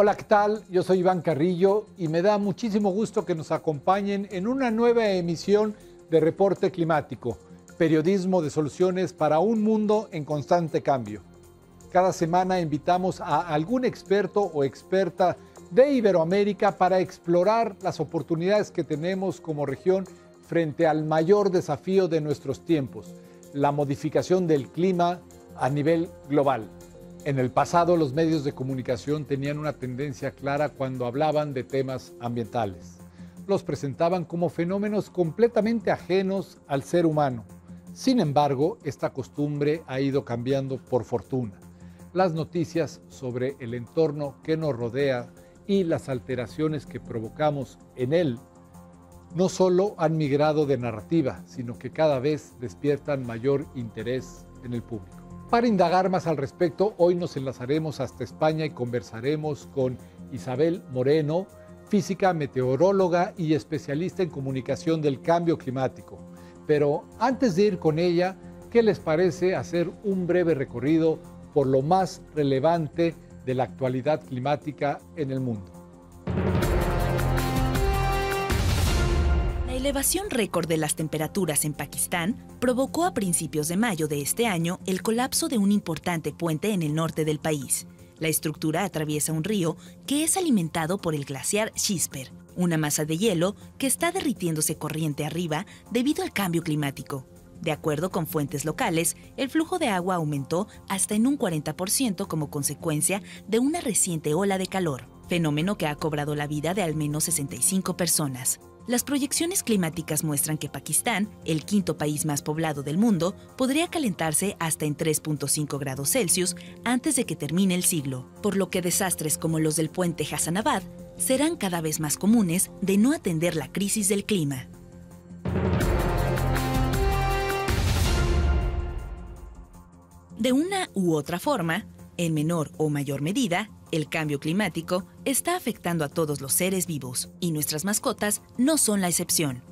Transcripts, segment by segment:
Hola, ¿qué tal? Yo soy Iván Carrillo y me da muchísimo gusto que nos acompañen en una nueva emisión de Reporte Climático, periodismo de soluciones para un mundo en constante cambio. Cada semana invitamos a algún experto o experta de Iberoamérica para explorar las oportunidades que tenemos como región frente al mayor desafío de nuestros tiempos, la modificación del clima a nivel global. En el pasado, los medios de comunicación tenían una tendencia clara cuando hablaban de temas ambientales. Los presentaban como fenómenos completamente ajenos al ser humano. Sin embargo, esta costumbre ha ido cambiando por fortuna. Las noticias sobre el entorno que nos rodea y las alteraciones que provocamos en él no solo han migrado de narrativa, sino que cada vez despiertan mayor interés en el público. Para indagar más al respecto, hoy nos enlazaremos hasta España y conversaremos con Isabel Moreno, física, meteoróloga y especialista en comunicación del cambio climático. Pero antes de ir con ella, ¿qué les parece hacer un breve recorrido por lo más relevante de la actualidad climática en el mundo? La elevación récord de las temperaturas en Pakistán provocó a principios de mayo de este año el colapso de un importante puente en el norte del país. La estructura atraviesa un río que es alimentado por el glaciar Shishper, una masa de hielo que está derritiéndose corriente arriba debido al cambio climático. De acuerdo con fuentes locales, el flujo de agua aumentó hasta en un 40% como consecuencia de una reciente ola de calor, fenómeno que ha cobrado la vida de al menos 65 personas. Las proyecciones climáticas muestran que Pakistán, el quinto país más poblado del mundo, podría calentarse hasta en 3.5 grados Celsius antes de que termine el siglo, por lo que desastres como los del puente Hassanabad serán cada vez más comunes de no atender la crisis del clima. De una u otra forma, en menor o mayor medida, el cambio climático está afectando a todos los seres vivos, y nuestras mascotas no son la excepción.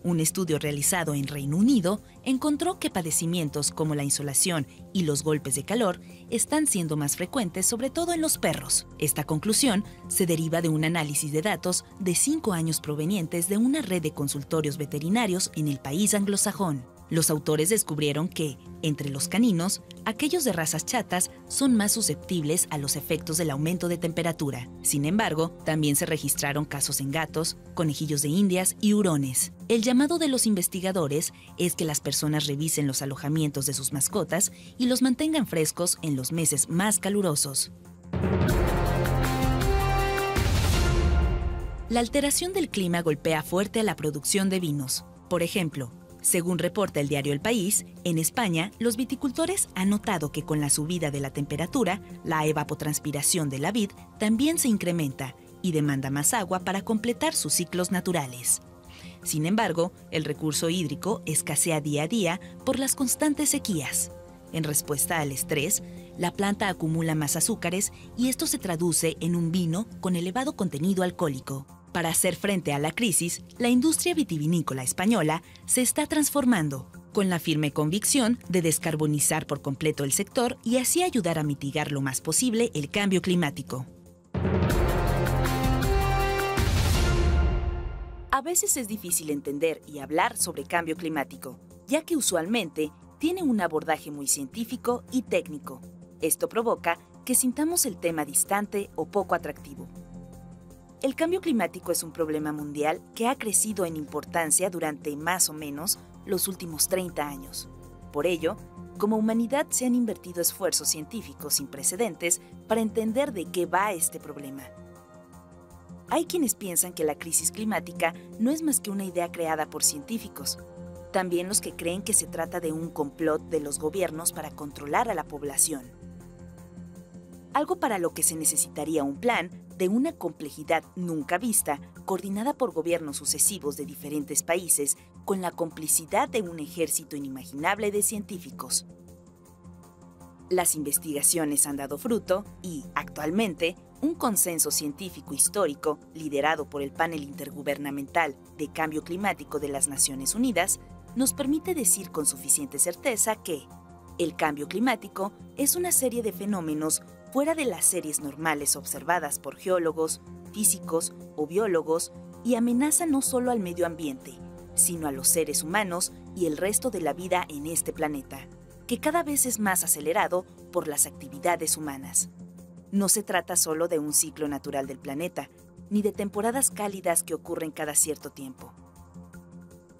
Un estudio realizado en Reino Unido encontró que padecimientos como la insolación y los golpes de calor están siendo más frecuentes, sobre todo en los perros. Esta conclusión se deriva de un análisis de datos de 5 años provenientes de una red de consultorios veterinarios en el país anglosajón. Los autores descubrieron que, entre los caninos, aquellos de razas chatas son más susceptibles a los efectos del aumento de temperatura. Sin embargo, también se registraron casos en gatos, conejillos de indias y hurones. El llamado de los investigadores es que las personas revisen los alojamientos de sus mascotas y los mantengan frescos en los meses más calurosos. La alteración del clima golpea fuerte a la producción de vinos. Por ejemplo, según reporta el diario El País, en España, los viticultores han notado que con la subida de la temperatura, la evapotranspiración de la vid también se incrementa y demanda más agua para completar sus ciclos naturales. Sin embargo, el recurso hídrico escasea día a día por las constantes sequías. En respuesta al estrés, la planta acumula más azúcares y esto se traduce en un vino con elevado contenido alcohólico. Para hacer frente a la crisis, la industria vitivinícola española se está transformando, con la firme convicción de descarbonizar por completo el sector y así ayudar a mitigar lo más posible el cambio climático. A veces es difícil entender y hablar sobre cambio climático, ya que usualmente tiene un abordaje muy científico y técnico. Esto provoca que sintamos el tema distante o poco atractivo. El cambio climático es un problema mundial que ha crecido en importancia durante más o menos los últimos 30 años. Por ello, como humanidad se han invertido esfuerzos científicos sin precedentes para entender de qué va este problema. Hay quienes piensan que la crisis climática no es más que una idea creada por científicos. También los que creen que se trata de un complot de los gobiernos para controlar a la población. Algo para lo que se necesitaría un plan de una complejidad nunca vista, coordinada por gobiernos sucesivos de diferentes países, con la complicidad de un ejército inimaginable de científicos. Las investigaciones han dado fruto y, actualmente, un consenso científico histórico, liderado por el Panel Intergubernamental de Cambio Climático de las Naciones Unidas, nos permite decir con suficiente certeza que el cambio climático es una serie de fenómenos fuera de las series normales observadas por geólogos, físicos o biólogos, y amenaza no solo al medio ambiente, sino a los seres humanos y el resto de la vida en este planeta, que cada vez es más acelerado por las actividades humanas. No se trata solo de un ciclo natural del planeta, ni de temporadas cálidas que ocurren cada cierto tiempo.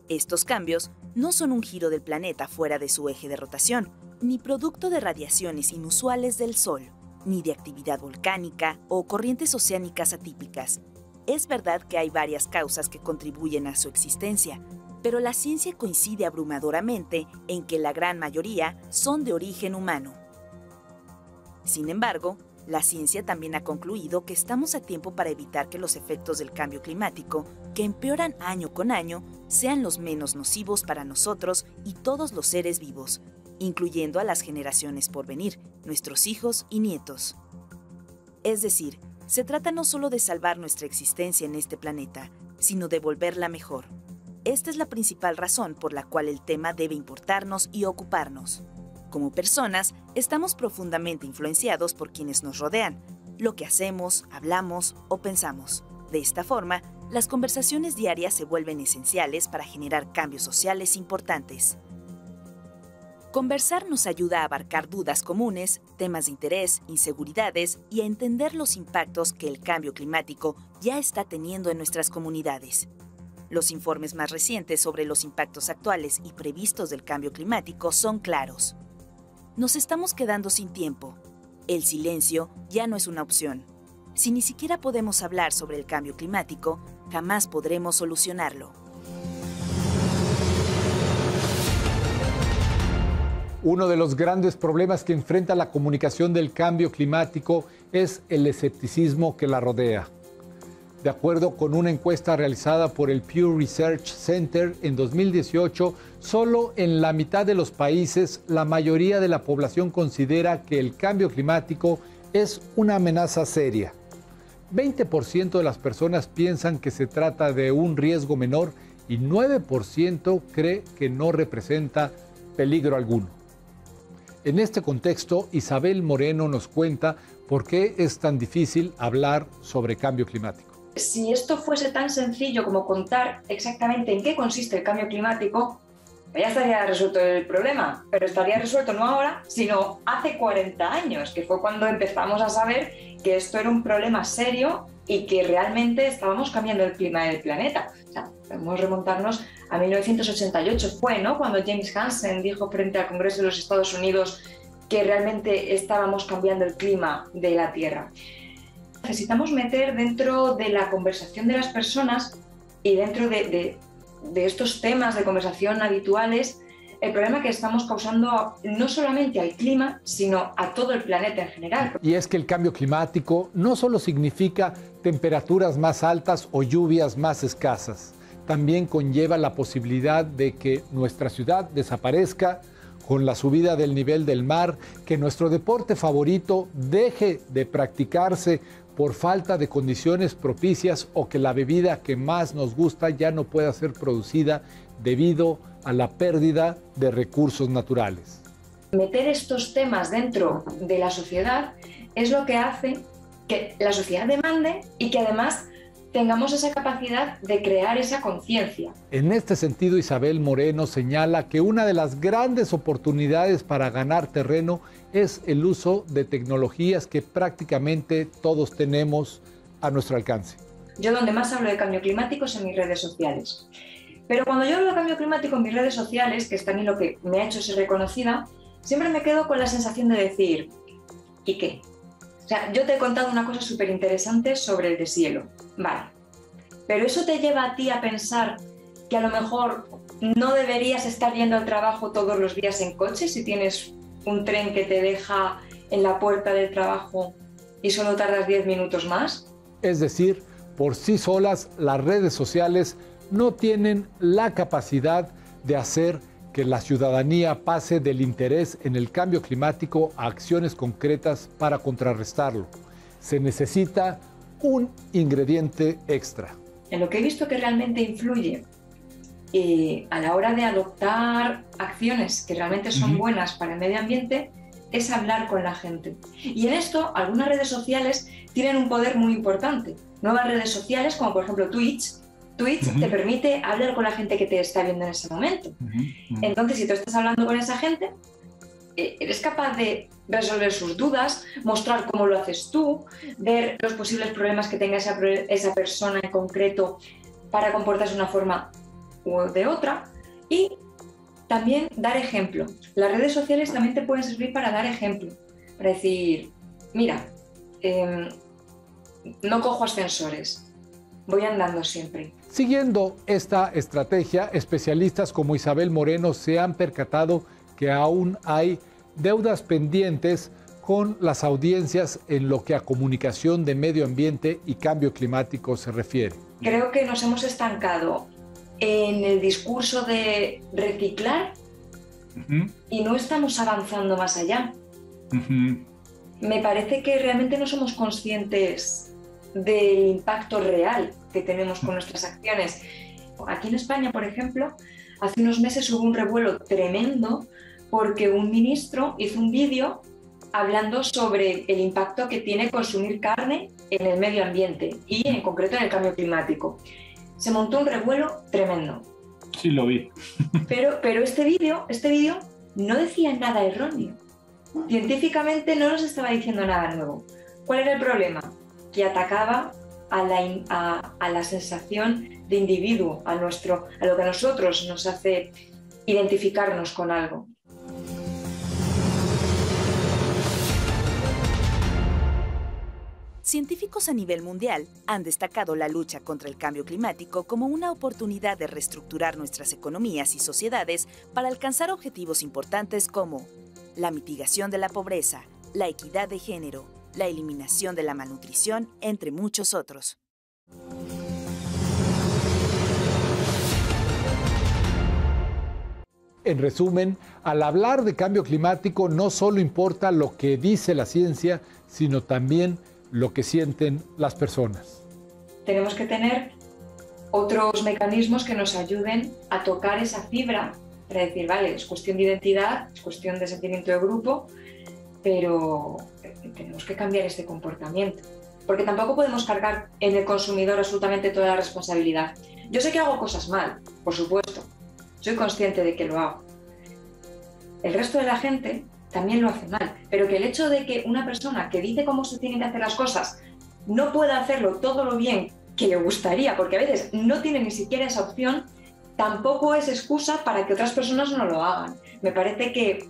Estos cambios no son un giro del planeta fuera de su eje de rotación, ni producto de radiaciones inusuales del Sol, ni de actividad volcánica o corrientes oceánicas atípicas. Es verdad que hay varias causas que contribuyen a su existencia, pero la ciencia coincide abrumadoramente en que la gran mayoría son de origen humano. Sin embargo, la ciencia también ha concluido que estamos a tiempo para evitar que los efectos del cambio climático, que empeoran año con año, sean los menos nocivos para nosotros y todos los seres vivos, incluyendo a las generaciones por venir, nuestros hijos y nietos. Es decir, se trata no solo de salvar nuestra existencia en este planeta, sino de volverla mejor. Esta es la principal razón por la cual el tema debe importarnos y ocuparnos. Como personas, estamos profundamente influenciados por quienes nos rodean, lo que hacemos, hablamos o pensamos. De esta forma, las conversaciones diarias se vuelven esenciales para generar cambios sociales importantes. Conversar nos ayuda a abarcar dudas comunes, temas de interés, inseguridades y a entender los impactos que el cambio climático ya está teniendo en nuestras comunidades. Los informes más recientes sobre los impactos actuales y previstos del cambio climático son claros. Nos estamos quedando sin tiempo. El silencio ya no es una opción. Si ni siquiera podemos hablar sobre el cambio climático, jamás podremos solucionarlo. Uno de los grandes problemas que enfrenta la comunicación del cambio climático es el escepticismo que la rodea. De acuerdo con una encuesta realizada por el Pew Research Center en 2018, solo en la mitad de los países la mayoría de la población considera que el cambio climático es una amenaza seria. 20% de las personas piensan que se trata de un riesgo menor y 9% cree que no representa peligro alguno. En este contexto, Isabel Moreno nos cuenta por qué es tan difícil hablar sobre cambio climático. Si esto fuese tan sencillo como contar exactamente en qué consiste el cambio climático, ya estaría resuelto el problema, pero estaría resuelto no ahora, sino hace 40 años, que fue cuando empezamos a saber que esto era un problema serio y que realmente estábamos cambiando el clima del planeta. O sea, podemos remontarnos a 1988, fue, ¿no?, cuando James Hansen dijo frente al Congreso de los Estados Unidos que realmente estábamos cambiando el clima de la Tierra. Necesitamos meter dentro de la conversación de las personas y dentro de estos temas de conversación habituales el problema que estamos causando no solamente al clima, sino a todo el planeta en general. Y es que el cambio climático no solo significa temperaturas más altas o lluvias más escasas, también conlleva la posibilidad de que nuestra ciudad desaparezca con la subida del nivel del mar, que nuestro deporte favorito deje de practicarse por falta de condiciones propicias o que la bebida que más nos gusta ya no pueda ser producida debido a la pérdida de recursos naturales. Meter estos temas dentro de la sociedad es lo que hace que la sociedad demande y que además tengamos esa capacidad de crear esa conciencia. En este sentido, Isabel Moreno señala que una de las grandes oportunidades para ganar terreno es el uso de tecnologías que prácticamente todos tenemos a nuestro alcance. Yo donde más hablo de cambio climático es en mis redes sociales. Pero cuando yo hablo de cambio climático en mis redes sociales, que es también lo que me ha hecho ser reconocida, siempre me quedo con la sensación de decir, ¿y qué? O sea, yo te he contado una cosa súper interesante sobre el deshielo, vale, pero eso te lleva a ti a pensar que a lo mejor no deberías estar yendo al trabajo todos los días en coche si tienes un tren que te deja en la puerta del trabajo y solo tardas 10 minutos más. Es decir, por sí solas las redes sociales no tienen la capacidad de hacer que la ciudadanía pase del interés en el cambio climático a acciones concretas para contrarrestarlo. Se necesita un ingrediente extra. En lo que he visto que realmente influye a la hora de adoptar acciones que realmente son buenas para el medio ambiente es hablar con la gente. Y en esto, algunas redes sociales tienen un poder muy importante. Nuevas redes sociales, como por ejemplo Twitch, te permite hablar con la gente que te está viendo en ese momento. Entonces, si tú estás hablando con esa gente, eres capaz de resolver sus dudas, mostrar cómo lo haces tú, ver los posibles problemas que tenga esa persona en concreto para comportarse de una forma u de otra, y también dar ejemplo. Las redes sociales también te pueden servir para dar ejemplo, para decir, mira, no cojo ascensores, voy andando siempre. Siguiendo esta estrategia, especialistas como Isabel Moreno se han percatado que aún hay deudas pendientes con las audiencias en lo que a comunicación de medio ambiente y cambio climático se refiere. Creo que nos hemos estancado en el discurso de reciclar y no estamos avanzando más allá. Me parece que realmente no somos conscientes del impacto real que tenemos con nuestras acciones. Aquí en España, por ejemplo, hace unos meses hubo un revuelo tremendo porque un ministro hizo un vídeo hablando sobre el impacto que tiene consumir carne en el medio ambiente y en concreto en el cambio climático. Se montó un revuelo tremendo. Sí, lo vi. Pero este vídeo no decía nada erróneo. Científicamente no nos estaba diciendo nada nuevo. ¿Cuál era el problema? Que atacaba a la sensación de individuo, a lo que a nosotros nos hace identificarnos con algo. Científicos a nivel mundial han destacado la lucha contra el cambio climático como una oportunidad de reestructurar nuestras economías y sociedades para alcanzar objetivos importantes como la mitigación de la pobreza, la equidad de género, la eliminación de la malnutrición, entre muchos otros. En resumen, al hablar de cambio climático no solo importa lo que dice la ciencia, sino también lo que sienten las personas. Tenemos que tener otros mecanismos que nos ayuden a tocar esa fibra para decir, vale, es cuestión de identidad, es cuestión de sentimiento de grupo, pero tenemos que cambiar este comportamiento. Porque tampoco podemos cargar en el consumidor absolutamente toda la responsabilidad. Yo sé que hago cosas mal, por supuesto, soy consciente de que lo hago. El resto de la gente también lo hace mal, pero que el hecho de que una persona que dice cómo se tienen que hacer las cosas no pueda hacerlo todo lo bien que le gustaría, porque a veces no tiene ni siquiera esa opción, tampoco es excusa para que otras personas no lo hagan. Me parece que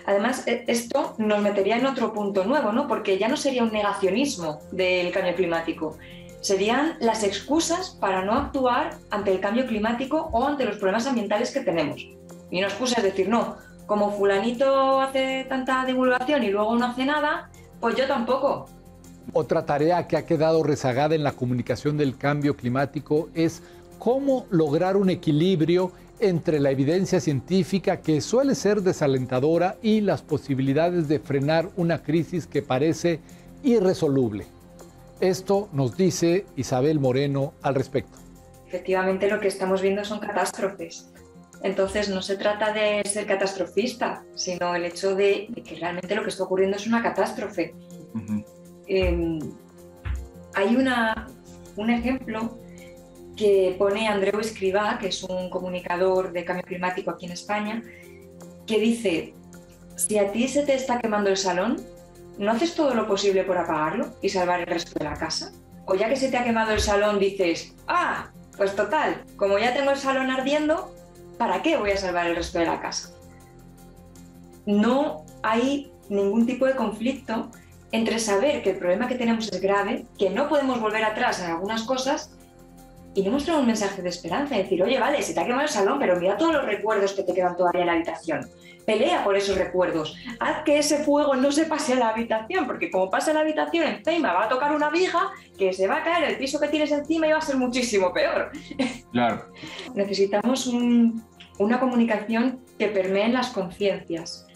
además esto nos metería en otro punto nuevo, ¿no? Porque ya no sería un negacionismo del cambio climático, serían las excusas para no actuar ante el cambio climático o ante los problemas ambientales que tenemos. Y una excusa es decir, no, como fulanito hace tanta divulgación y luego no hace nada, pues yo tampoco. Otra tarea que ha quedado rezagada en la comunicación del cambio climático es cómo lograr un equilibrio entre la evidencia científica, que suele ser desalentadora, y las posibilidades de frenar una crisis que parece irresoluble. Esto nos dice Isabel Moreno al respecto. Efectivamente, lo que estamos viendo son catástrofes. Entonces, no se trata de ser catastrofista, sino el hecho de que realmente lo que está ocurriendo es una catástrofe. Hay un ejemplo que pone Andreu Escrivá, que es un comunicador de cambio climático aquí en España, que dice, si a ti se te está quemando el salón, ¿no haces todo lo posible por apagarlo y salvar el resto de la casa? O ya que se te ha quemado el salón dices, pues total, como ya tengo el salón ardiendo, ¿para qué voy a salvar el resto de la casa? No hay ningún tipo de conflicto entre saber que el problema que tenemos es grave, que no podemos volver atrás en algunas cosas, y no mostrar un mensaje de esperanza, decir, oye, vale, se te ha quemado el salón, pero mira todos los recuerdos que te quedan todavía en la habitación. Pelea por esos recuerdos. Haz que ese fuego no se pase a la habitación, porque como pasa a la habitación, encima va a tocar una viga que se va a caer el piso que tienes encima y va a ser muchísimo peor. Claro. Necesitamos una comunicación que permee en las conciencias.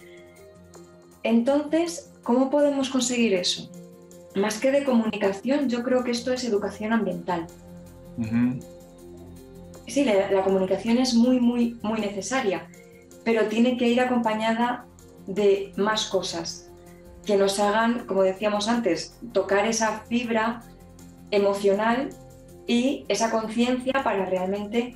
Entonces, ¿cómo podemos conseguir eso? Más que de comunicación, yo creo que esto es educación ambiental. Sí, la comunicación es muy, muy, muy necesaria, pero tiene que ir acompañada de más cosas que nos hagan, como decíamos antes, tocar esa fibra emocional y esa conciencia para realmente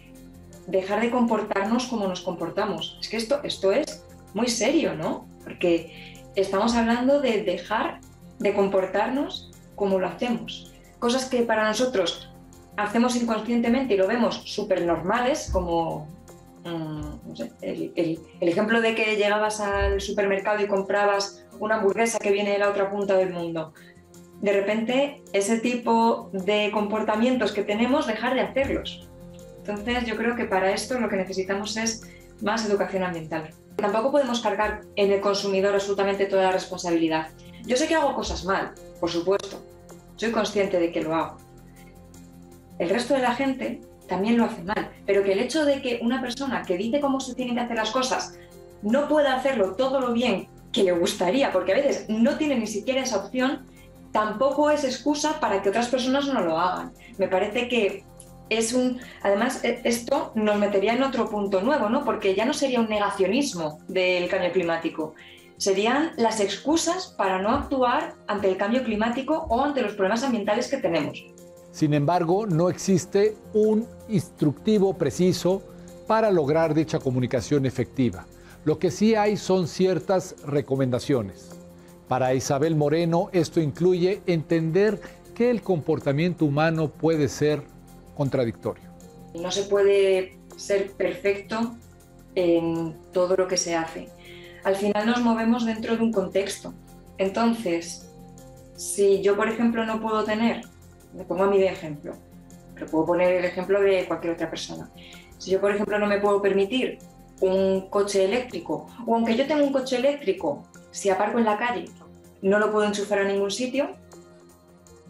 dejar de comportarnos como nos comportamos. Es que esto es muy serio, ¿no? Porque estamos hablando de dejar de comportarnos como lo hacemos. Cosas que para nosotros hacemos inconscientemente y lo vemos súper normales, como no sé, el ejemplo de que llegabas al supermercado y comprabas una hamburguesa que viene de la otra punta del mundo. De repente, ese tipo de comportamientos que tenemos, dejar de hacerlos. Entonces, yo creo que para esto lo que necesitamos es más educación ambiental. Tampoco podemos cargar en el consumidor absolutamente toda la responsabilidad. Yo sé que hago cosas mal, por supuesto. Soy consciente de que lo hago. El resto de la gente también lo hace mal, pero que el hecho de que una persona que dice cómo se tienen que hacer las cosas no pueda hacerlo todo lo bien que le gustaría, porque a veces no tiene ni siquiera esa opción, tampoco es excusa para que otras personas no lo hagan. Me parece que además esto nos metería en otro punto nuevo, ¿no? Porque ya no sería un negacionismo del cambio climático, serían las excusas para no actuar ante el cambio climático o ante los problemas ambientales que tenemos. Sin embargo, no existe un instructivo preciso para lograr dicha comunicación efectiva. Lo que sí hay son ciertas recomendaciones. Para Isabel Moreno, esto incluye entender que el comportamiento humano puede ser contradictorio. No se puede ser perfecto en todo lo que se hace. Al final nos movemos dentro de un contexto. Entonces, si yo, por ejemplo, no puedo tener, me pongo a mí de ejemplo, pero puedo poner el ejemplo de cualquier otra persona. Si yo, por ejemplo, no me puedo permitir un coche eléctrico, o aunque yo tenga un coche eléctrico, si aparco en la calle, no lo puedo enchufar a ningún sitio,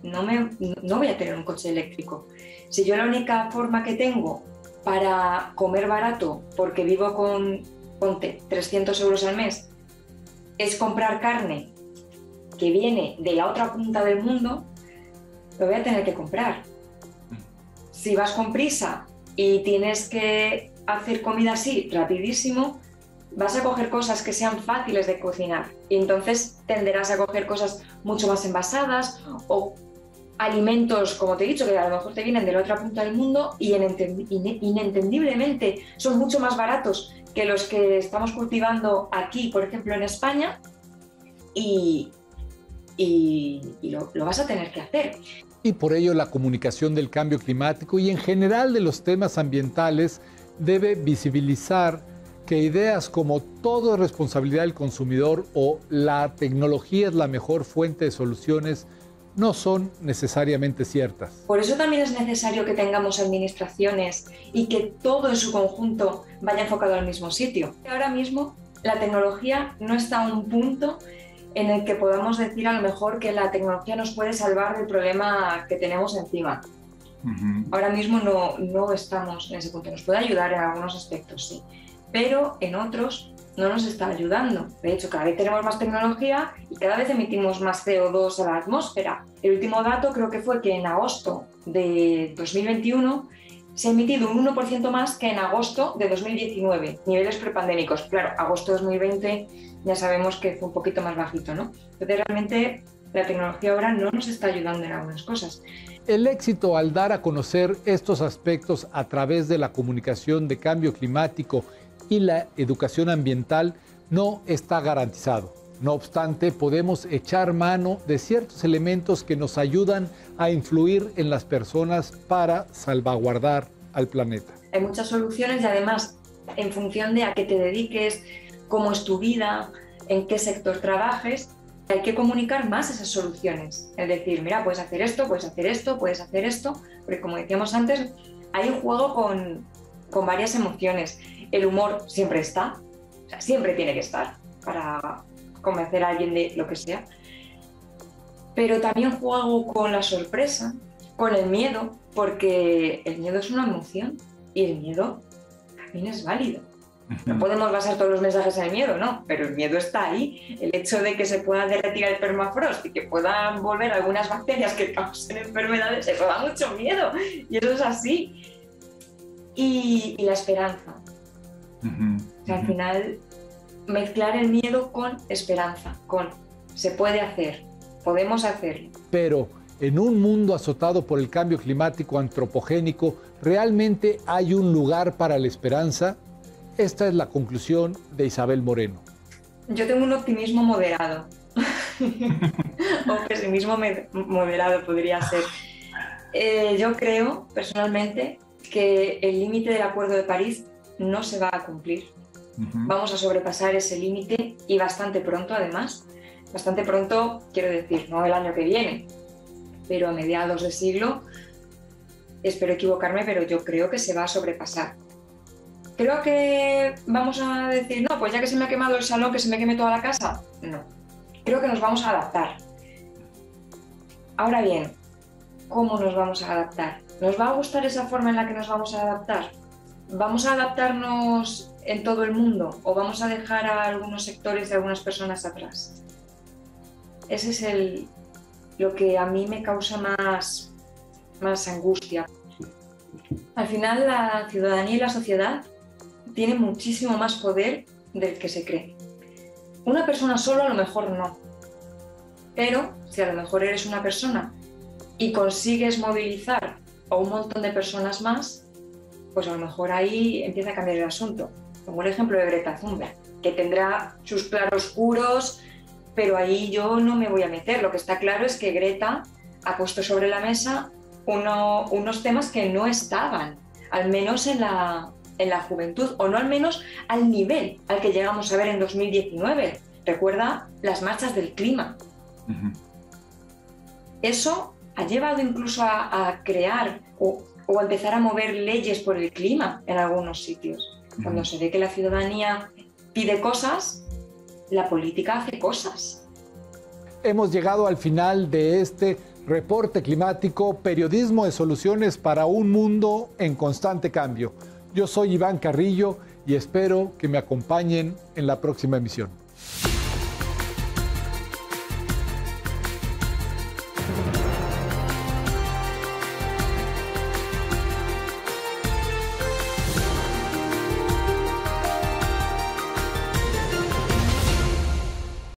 no voy a tener un coche eléctrico. Si yo la única forma que tengo para comer barato, porque vivo con, ponte, 300 euros al mes, es comprar carne que viene de la otra punta del mundo, lo voy a tener que comprar. Si vas con prisa y tienes que hacer comida así, rapidísimo, vas a coger cosas que sean fáciles de cocinar y entonces tenderás a coger cosas mucho más envasadas o alimentos, como te he dicho, que a lo mejor te vienen de la otra punta del mundo y inentendiblemente son mucho más baratos que los que estamos cultivando aquí, por ejemplo, en España, y lo vas a tener que hacer. Y por ello la comunicación del cambio climático y en general de los temas ambientales debe visibilizar que ideas como todo es responsabilidad del consumidor o la tecnología es la mejor fuente de soluciones no son necesariamente ciertas. Por eso también es necesario que tengamos administraciones y que todo en su conjunto vaya enfocado al mismo sitio. Ahora mismo la tecnología no está a un punto en el que podamos decir a lo mejor que la tecnología nos puede salvar del problema que tenemos encima. Ahora mismo no estamos en ese punto. Nos puede ayudar en algunos aspectos, sí, pero en otros no nos está ayudando. De hecho, cada vez tenemos más tecnología y cada vez emitimos más CO2 a la atmósfera. El último dato creo que fue que en agosto de 2021 se ha emitido un 1% más que en agosto de 2019, niveles prepandémicos. Claro, agosto de 2020 ya sabemos que fue un poquito más bajito, ¿no? Entonces realmente la tecnología ahora no nos está ayudando en algunas cosas. El éxito al dar a conocer estos aspectos a través de la comunicación de cambio climático y la educación ambiental no está garantizado. No obstante, podemos echar mano de ciertos elementos que nos ayudan a influir en las personas para salvaguardar al planeta. Hay muchas soluciones y además, en función de a qué te dediques, cómo es tu vida, en qué sector trabajes, hay que comunicar más esas soluciones. Es decir, mira, puedes hacer esto, puedes hacer esto, puedes hacer esto, porque como decíamos antes, hay un juego con varias emociones. El humor siempre está, o sea, siempre tiene que estar para convencer a alguien de lo que sea, pero también juego con la sorpresa, con el miedo, porque el miedo es una emoción y el miedo también es válido. No podemos basar todos los mensajes en el miedo, no, pero el miedo está ahí. El hecho de que se pueda derretir el permafrost y que puedan volver algunas bacterias que causen enfermedades, eso da mucho miedo, y eso es así. Y la esperanza. O sea, al final, mezclar el miedo con esperanza, con se puede hacer, podemos hacerlo. Pero en un mundo azotado por el cambio climático antropogénico, ¿realmente hay un lugar para la esperanza? Esta es la conclusión de Isabel Moreno. Yo tengo un optimismo moderado, o pesimismo moderado podría ser. Yo creo, personalmente, que el límite del Acuerdo de París no se va a cumplir. Vamos a sobrepasar ese límite y bastante pronto, además. Bastante pronto, quiero decir, no el año que viene, pero a mediados de siglo. Espero equivocarme, pero yo creo que se va a sobrepasar. Creo que vamos a decir, no, pues ya que se me ha quemado el salón, que se me queme toda la casa. No. Creo que nos vamos a adaptar. Ahora bien, ¿cómo nos vamos a adaptar? ¿Nos va a gustar esa forma en la que nos vamos a adaptar? ¿Vamos a adaptarnos en todo el mundo o vamos a dejar a algunos sectores y a algunas personas atrás? Ese es lo que a mí me causa más angustia. Al final, la ciudadanía y la sociedad tienen muchísimo más poder del que se cree. Una persona solo a lo mejor no, pero si a lo mejor eres una persona y consigues movilizar a un montón de personas más, pues a lo mejor ahí empieza a cambiar el asunto. Como el ejemplo de Greta Thunberg, que tendrá sus claroscuros, pero ahí yo no me voy a meter. Lo que está claro es que Greta ha puesto sobre la mesa unos temas que no estaban, al menos en la juventud, o no al menos al nivel al que llegamos a ver en 2019. Recuerda las marchas del clima. Eso ha llevado incluso a crear o a empezar a mover leyes por el clima en algunos sitios. Cuando se ve que la ciudadanía pide cosas, la política hace cosas. Hemos llegado al final de este reporte climático, periodismo de soluciones para un mundo en constante cambio. Yo soy Iván Carrillo y espero que me acompañen en la próxima emisión.